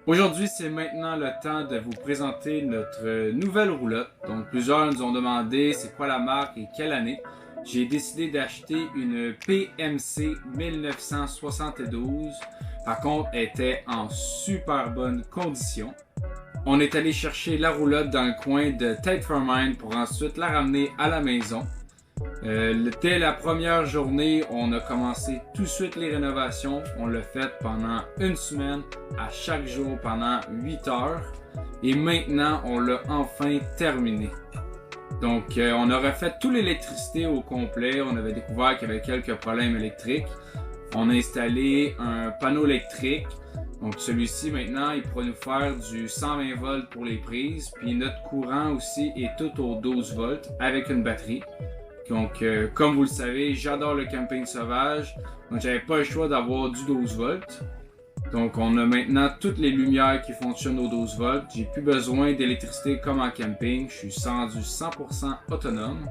Aujourd'hui, c'est maintenant le temps de vous présenter notre nouvelle roulotte. Donc, plusieurs nous ont demandé c'est quoi la marque et quelle année. J'ai décidé d'acheter une PMC 1972. Par contre, elle était en super bonne condition. On est allé chercher la roulotte dans le coin de Tate for Mine pour ensuite la ramener à la maison. Dès la première journée, on a commencé tout de suite les rénovations. On l'a fait pendant une semaine, à chaque jour pendant 8 heures. Et maintenant, on l'a enfin terminé. Donc, on a refait toute l'électricité au complet. On avait découvert qu'il y avait quelques problèmes électriques. On a installé un panneau électrique. Donc, celui-ci, maintenant, il pourra nous faire du 120 volts pour les prises. Puis, notre courant aussi est tout au 12 volts avec une batterie. Donc, comme vous le savez, j'adore le camping sauvage. Donc, j'avais pas le choix d'avoir du 12 volts. Donc, on a maintenant toutes les lumières qui fonctionnent au 12 volts. J'ai plus besoin d'électricité comme en camping. Je suis rendu 100% autonome.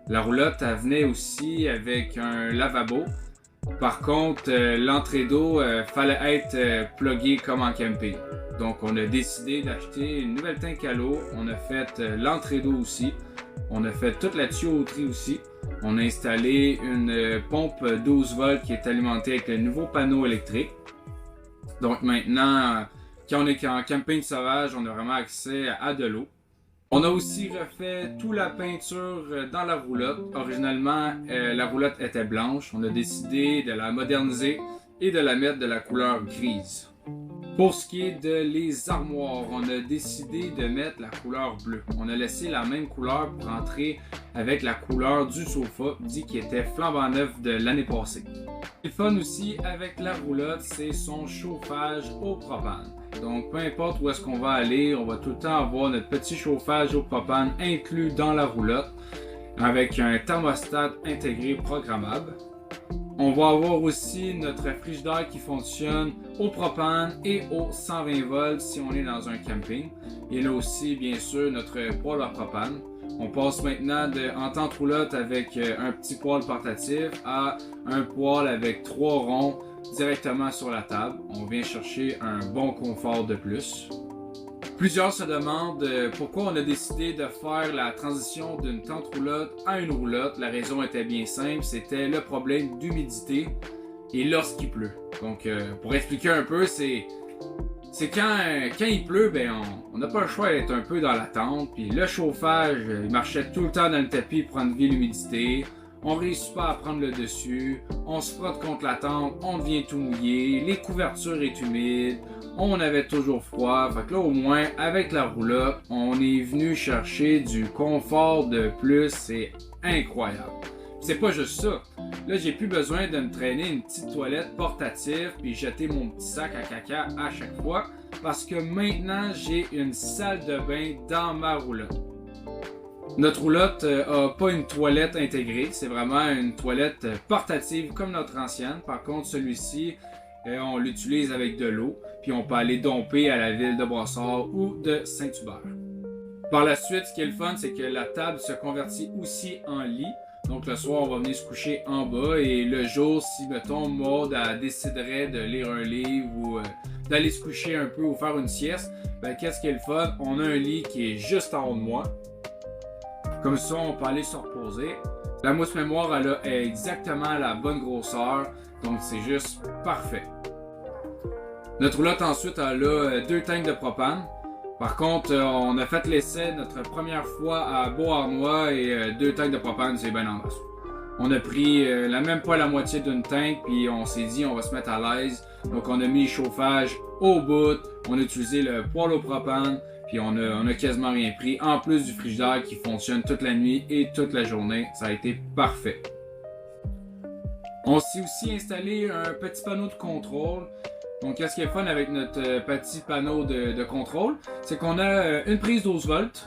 La roulotte, elle venait aussi avec un lavabo. Par contre, l'entrée d'eau, fallait être pluguée comme en camping. Donc, on a décidé d'acheter une nouvelle tank à l'eau. On a fait l'entrée d'eau aussi. On a fait toute la tuyauterie aussi. On a installé une pompe 12 volts qui est alimentée avec le nouveau panneau électrique. Donc maintenant, quand on est en camping sauvage, on a vraiment accès à de l'eau. On a aussi refait toute la peinture dans la roulotte. Originalement, la roulotte était blanche. On a décidé de la moderniser et de la mettre de la couleur grise. Pour ce qui est de les armoires, on a décidé de mettre la couleur bleue. On a laissé la même couleur pour entrer avec la couleur du sofa, dit qui était flambant neuf de l'année passée. Le fun aussi avec la roulotte, c'est son chauffage au propane. Donc peu importe où est-ce qu'on va aller, on va tout le temps avoir notre petit chauffage au propane inclus dans la roulotte avec un thermostat intégré programmable. On va avoir aussi notre frigidaire qui fonctionne au propane et au 120 volts si on est dans un camping. Et là aussi, bien sûr, notre poêle à propane. On passe maintenant en tente roulotte avec un petit poêle portatif à un poêle avec 3 ronds directement sur la table. On vient chercher un bon confort de plus. Plusieurs se demandent pourquoi on a décidé de faire la transition d'une tente roulotte à une roulotte. La raison était bien simple, c'était le problème d'humidité et lorsqu'il pleut. Donc, pour expliquer un peu, c'est quand il pleut, on n'a pas le choix d'être un peu dans la tente. Puis le chauffage, il marchait tout le temps dans le tapis pour enlever l'humidité. On réussit pas à prendre le dessus. On se frotte contre la tente, on devient tout mouillé. Les couvertures est humide. On avait toujours froid. Fait que là, au moins, avec la roulotte, on est venu chercher du confort de plus. C'est incroyable. C'est pas juste ça. Là, j'ai plus besoin de me traîner une petite toilette portative puis jeter mon petit sac à caca à chaque fois parce que maintenant, j'ai une salle de bain dans ma roulotte. Notre roulotte a pas une toilette intégrée, c'est vraiment une toilette portative comme notre ancienne. Par contre, celui-ci, on l'utilise avec de l'eau, puis on peut aller domper à la ville de Brossard ou de Saint-Hubert. Par la suite, ce qui est le fun, c'est que la table se convertit aussi en lit. Donc le soir, on va venir se coucher en bas et le jour, si mettons Maud déciderait de lire un livre ou d'aller se coucher un peu ou faire une sieste, qu'est-ce qui est le fun? On a un lit qui est juste en haut de moi. Comme ça, on peut aller se reposer. La mousse mémoire, elle a exactement la bonne grosseur, donc c'est juste parfait. Notre roulotte ensuite, elle a 2 tanks de propane. Par contre, on a fait l'essai notre première fois à Beauharnois et 2 tanks de propane, c'est bien en masse. On a pris même pas la moitié d'une tank, puis on s'est dit on va se mettre à l'aise. Donc on a mis le chauffage au bout, on a utilisé le poêle au propane, puis on a quasiment rien pris. En plus du frigidaire qui fonctionne toute la nuit et toute la journée, ça a été parfait. On s'est aussi installé un petit panneau de contrôle. Donc, qu'est-ce qui est fun avec notre petit panneau de contrôle, c'est qu'on a une prise 12 volts,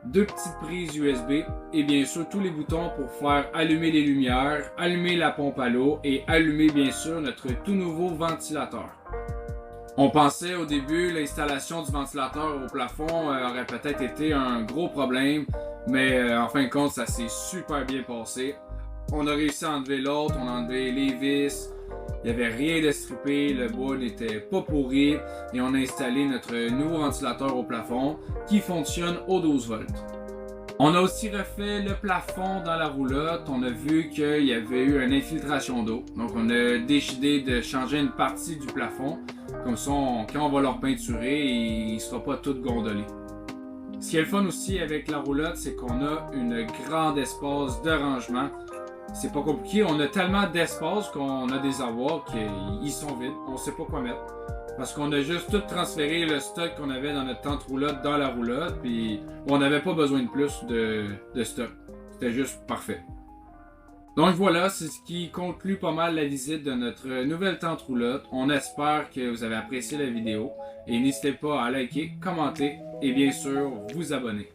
2 petites prises USB et bien sûr tous les boutons pour faire allumer les lumières, allumer la pompe à l'eau et allumer bien sûr notre tout nouveau ventilateur. On pensait au début l'installation du ventilateur au plafond aurait peut-être été un gros problème, mais en fin de compte ça s'est super bien passé. On a réussi à enlever l'autre, on a enlevé les vis, Il n'y avait rien de strippé, le bois n'était pas pourri et on a installé notre nouveau ventilateur au plafond qui fonctionne au 12 volts. On a aussi refait le plafond dans la roulotte. On a vu qu'il y avait eu une infiltration d'eau. Donc on a décidé de changer une partie du plafond. Comme ça, quand on va le repeinturer, il ne sera pas tout gondolé. Ce qui est le fun aussi avec la roulotte, c'est qu'on a une grande espace de rangement. C'est pas compliqué, on a tellement d'espace qu'on a des armoires qui sont vides. On ne sait pas quoi mettre. Parce qu'on a juste tout transféré le stock qu'on avait dans notre tente roulotte dans la roulotte, puis on n'avait pas besoin de plus de stock. C'était juste parfait. Donc voilà, c'est ce qui conclut pas mal la visite de notre nouvelle tente roulotte. On espère que vous avez apprécié la vidéo et n'hésitez pas à liker, commenter et bien sûr vous abonner.